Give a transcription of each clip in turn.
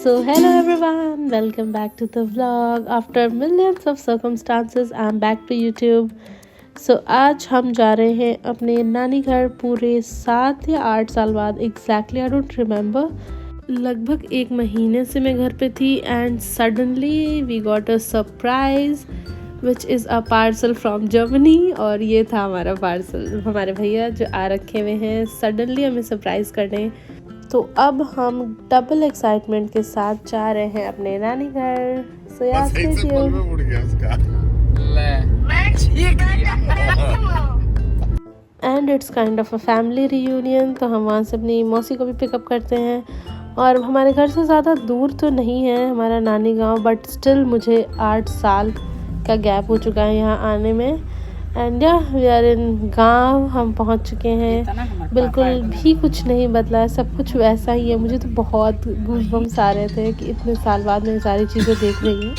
So hello everyone, welcome back to the vlog. After millions of circumstances, I'm back to YouTube. So आज हम जा रहे हैं अपने नानी घर पूरे 7 या 8 साल बाद. Exactly I don't remember. लगभग 1 महीने से मैं घर पे थी and suddenly we got a surprise which is a parcel from Germany. और ये था हमारा पार्सल. हमारे भैया जो आ रखे हुए हैं सडनली हमें सरप्राइज़ करने. तो अब हम डबल एक्साइटमेंट के साथ जा रहे हैं अपने नानी घर. So and it's kind of a family reunion. तो हम वहाँ से अपनी मौसी को भी पिकअप करते हैं. और हमारे घर से ज़्यादा दूर तो नहीं है हमारा नानी गांव, बट स्टिल मुझे 8 साल का गैप हो चुका है यहाँ आने में. एंड या वी आर इन गाँव. हम पहुँच चुके हैं. बिल्कुल भी कुछ नहीं बदला है, सब कुछ वैसा ही है. मुझे तो बहुत गूज़बम्स आ रहे थे कि इतने साल बाद मैं सारी चीज़ें देख रही हूँ.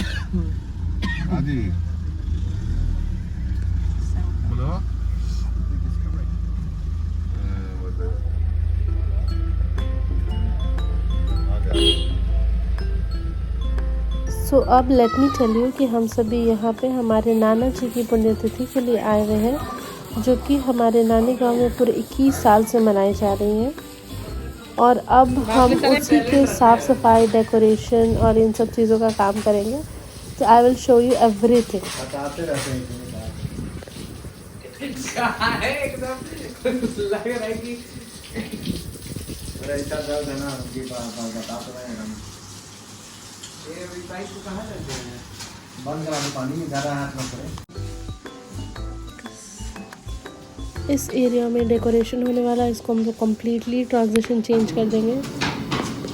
सो अब लेट मी टेल यू कि हम सभी यहाँ पे हमारे नाना जी की पुण्यतिथि के लिए आए हुए हैं, जो कि हमारे नानी गांव में पूरे 21 साल से मनाई जा रही हैं. और अब हम उसी के साफ़ सफाई, डेकोरेशन और इन सब चीज़ों का काम करेंगे. तो I will show you everything. इस एरिया में डेकोरेशन होने वाला है. इसको हम लोग कम्प्लीटली ट्रांजिशन चेंज कर देंगे.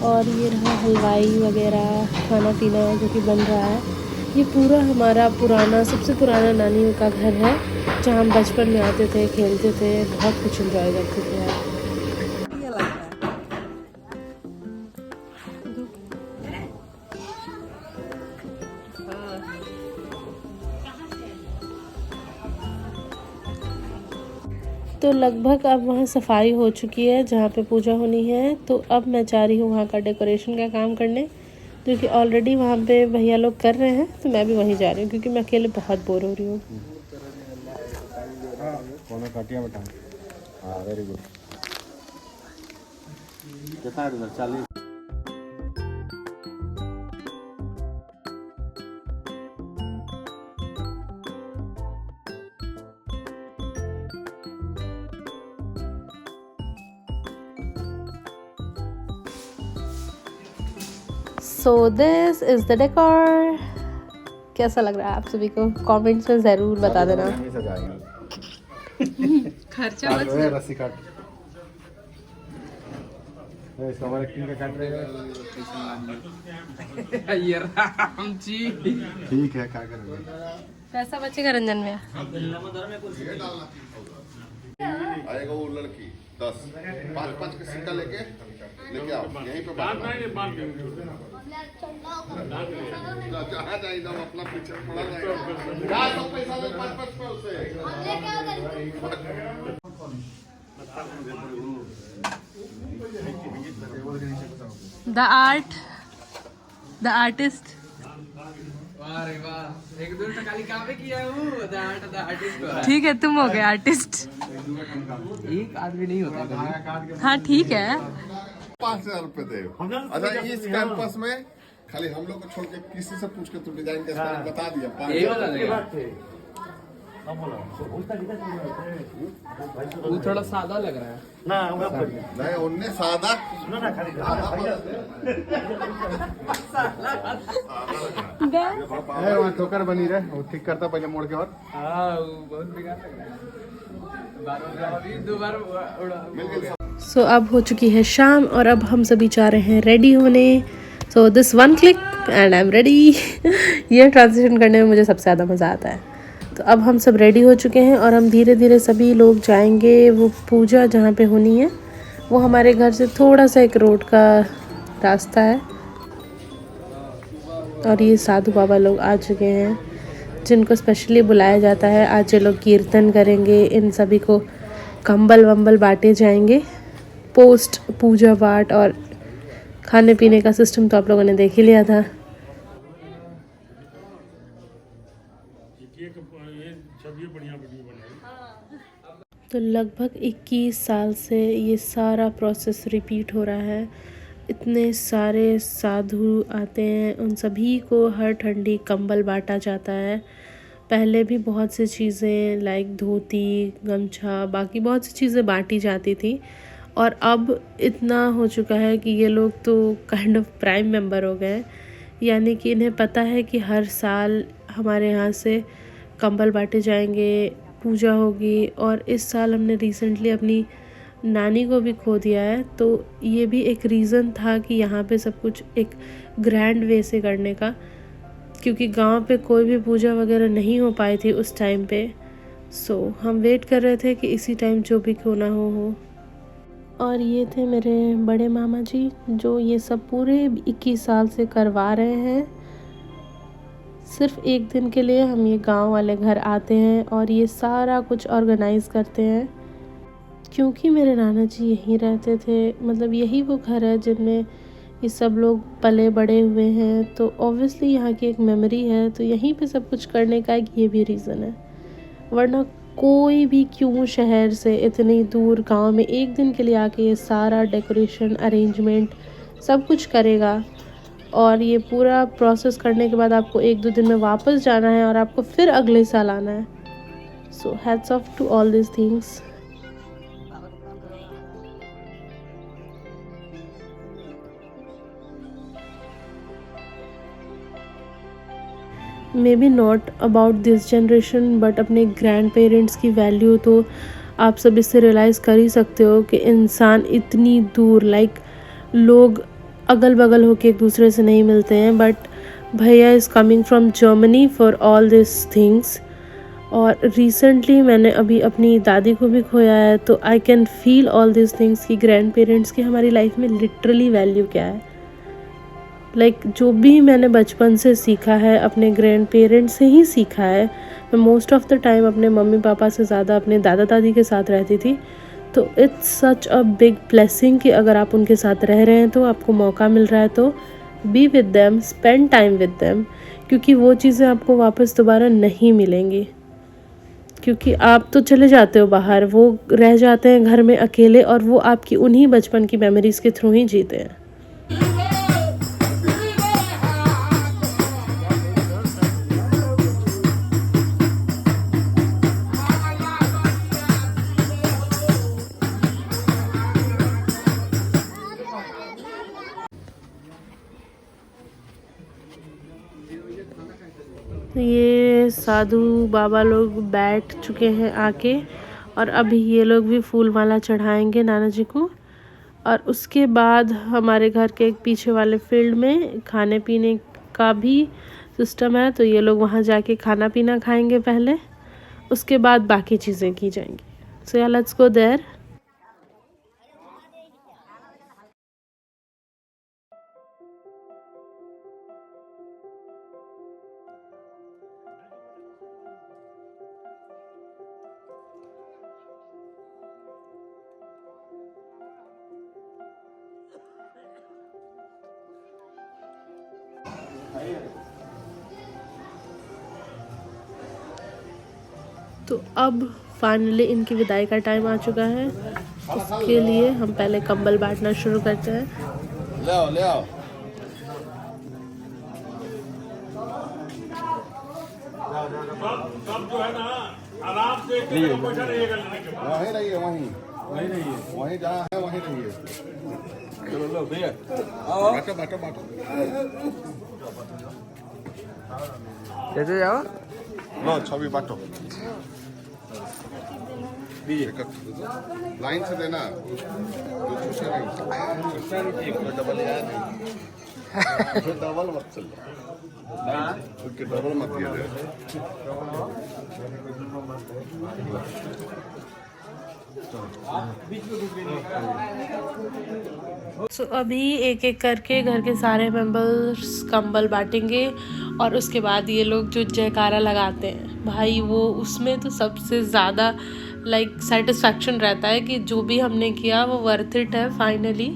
और ये रहा हलवाई वगैरह, खाना पीना जो कि बन रहा है. ये पूरा हमारा पुराना, सबसे पुराना नानी का घर है, जहाँ हम बचपन में आते थे, खेलते थे, बहुत कुछ एंजॉय करते थे यार. तो लगभग अब वहाँ सफाई हो चुकी है जहाँ पे पूजा होनी है. तो अब मैं जा रही हूँ वहाँ का डेकोरेशन का काम करने, क्योंकि ऑलरेडी वहाँ पे भैया लोग कर रहे हैं. तो मैं भी वहीं जा रही हूँ क्योंकि मैं अकेले बहुत बोर हो रही हूँ. Very good. कितना है इधर? 40. So this is the decor. कैसा लग रहा है आप सभी को? कमेंट्स में ज़रूर बता देना. खर्चा रस्सी काट. इसका हमारे किंग का काट रहे हैं. ये राम जी ठीक है, क्या करेंगे. पैसा बचेगा रंजन में. आएगा वो लड़की 10 5 का सिक्का लेके आओ यहीं पे जहाँ जाएगा अपना पीछे पड़ा जाएगा. सब पैसा ले 5 से. The artist. ठीक है, तुम हो गए आर्टिस्ट. एक आदमी नहीं होता. हाँ ठीक है. 5,000 रुपए दे. अच्छा, इस कैंपस में खाली हम लोग को छोड़ के किसी से पूछ के तू डिजाइन के बारे में बता दिया. वो थोड़ा सादा लग रहा है ना. नहीं उनने सादा वहाँ ठोकर बनी रहे. वो ठीक करता पहले मोड़ के. और बहुत बेकार लग रहा है. 2 बार उड़ा. सो अब हो चुकी है शाम और अब हम सभी जा रहे हैं रेडी होने. So this one click and I am ready. ये ट्रांजिशन करने में मुझे सबसे ज़्यादा मज़ा आता है. तो अब हम सब रेडी हो चुके हैं और हम धीरे धीरे सभी लोग जाएंगे. वो पूजा जहाँ पे होनी है वो हमारे घर से थोड़ा सा एक रोड का रास्ता है. और ये साधु बाबा लोग आ चुके हैं जिनको स्पेशली बुलाया जाता है. आज ये लोग कीर्तन करेंगे. इन सभी को कंबल वंबल बांटे जाएंगे पोस्ट पूजा पाठ और खाने पीने का सिस्टम तो आप लोगों ने देख ही लिया था। तो लगभग 21 साल से ये सारा प्रोसेस रिपीट हो रहा है। इतने सारे साधु आते हैं, उन सभी को हर ठंडी कंबल बांटा जाता है। पहले भी बहुत सी चीज़ें लाइक धोती, गमछा, बाकी बहुत सी चीज़ें बांटी जाती थी, और अब इतना हो चुका है कि ये लोग तो काइंड ऑफ प्राइम मेंबर हो गए, यानी कि इन्हें पता है कि हर साल हमारे यहाँ से कंबल बांटे जाएंगे, पूजा होगी। और इस साल हमने रिसेंटली अपनी नानी को भी खो दिया है, तो ये भी एक रीज़न था कि यहाँ पे सब कुछ एक ग्रैंड वे से करने का, क्योंकि गांव पे कोई भी पूजा वगैरह नहीं हो पाई थी उस टाइम पे। सो हम वेट कर रहे थे कि इसी टाइम जो भी क्यों ना हो। और ये थे मेरे बड़े मामा जी, जो ये सब पूरे 21 साल से करवा रहे हैं। सिर्फ एक दिन के लिए हम ये गांव वाले घर आते हैं और ये सारा कुछ ऑर्गेनाइज़ करते हैं, क्योंकि मेरे नाना जी यहीं रहते थे। मतलब यही वो घर है जिनमें ये सब लोग पले बड़े हुए हैं, तो ऑब्वियसली यहाँ की एक मेमोरी है, तो यहीं पे सब कुछ करने का एक ये भी रीज़न है। वरना कोई भी क्यों शहर से इतनी दूर गांव में एक दिन के लिए आके ये सारा डेकोरेशन, अरेंजमेंट सब कुछ करेगा, और ये पूरा प्रोसेस करने के बाद आपको 1-2 दिन में वापस जाना है और आपको फिर अगले साल आना है। So hats off to all this things. Maybe not about this generation, but अपने ग्रैंड पेरेंट्स की वैल्यू तो आप सब इससे रियलाइज़ कर ही सकते हो कि इंसान इतनी दूर, लाइक लोग अगल बगल होके एक दूसरे से नहीं मिलते हैं, बट भैया is coming from Germany for all this things. और रिसेंटली मैंने अभी अपनी दादी को भी खोया है, तो I can feel all this things कि ग्रैंड पेरेंट्स की हमारी लाइफ में लिटरली वैल्यू क्या है। लाइक जो भी मैंने बचपन से सीखा है अपने ग्रैंड पेरेंट्स से ही सीखा है। मैं मोस्ट ऑफ द टाइम अपने मम्मी पापा से ज़्यादा अपने दादा दादी के साथ रहती थी, तो it's such a big blessing कि अगर आप उनके साथ रह रहे हैं, तो आपको मौका मिल रहा है तो be with them, spend time with them, क्योंकि वो चीज़ें आपको वापस दोबारा नहीं मिलेंगी। क्योंकि आप तो चले जाते हो बाहर, वो रह जाते हैं घर में अकेले, और वो आपकी उन्हीं बचपन की मेमोरीज़ के थ्रू ही जीते हैं। ये साधु बाबा लोग बैठ चुके हैं आके, और अभी ये लोग भी फूल माला चढ़ाएंगे नाना जी को। और उसके बाद हमारे घर के एक पीछे वाले फील्ड में खाने पीने का भी सिस्टम है, तो ये लोग वहाँ जाके खाना पीना खाएंगे पहले, उसके बाद बाकी चीज़ें की जाएंगी। सो या लेट्स गो देयर। तो अब फाइनली इनकी विदाई का टाइम आ चुका है। उसके लिए हम पहले कंबल बांटना शुरू करते हैं। ले आओ, ले आओ। सब जो है ना आराम से वहीं रहिए, वहीं जहाँ है वहीं रहिए। चलो लो भैया, बाटो बाटो बाटो। कैसे जाओ? लो छवि बाटो, लाइन से देना, डबल यार नहीं, डबल मत चल, डबल मत दिया। सो अभी एक एक करके घर के सारे मेंबर्स कंबल बांटेंगे, और उसके बाद ये लोग जो जयकारा लगाते हैं भाई, वो उसमें तो सबसे ज़्यादा लाइक सेटिस्फैक्शन रहता है कि जो भी हमने किया वो वर्थ इट है फाइनली।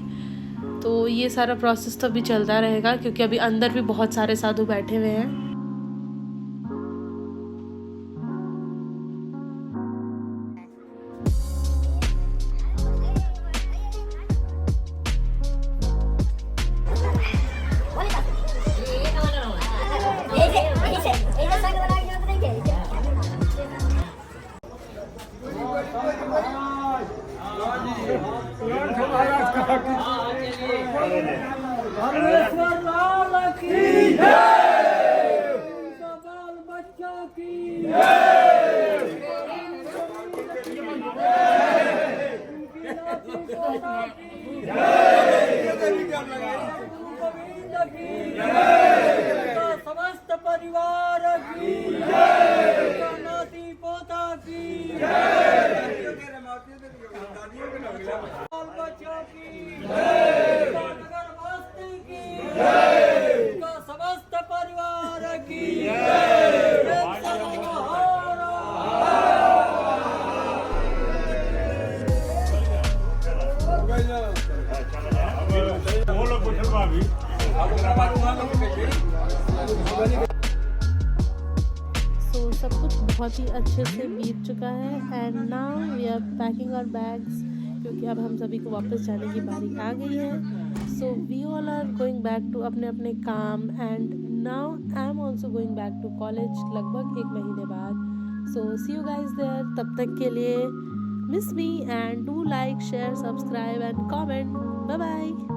तो ये सारा प्रोसेस तो अभी चलता रहेगा क्योंकि अभी अंदर भी बहुत सारे साधु बैठे हुए हैं। समस्त परिवार की नाती पोता की बच्चों की नगर बस्ती की समस्त परिवार की सब कुछ बहुत ही अच्छे से बीत चुका है and now we are packing our bags क्योंकि अब हम सभी को वापस जाने की बारी आ गई है। So we all are going back to अपने अपने काम and now I am also going back to college लगभग 1 महीने बाद। So see you guys there, तब तक के लिए miss me and do like share subscribe and comment. Bye bye.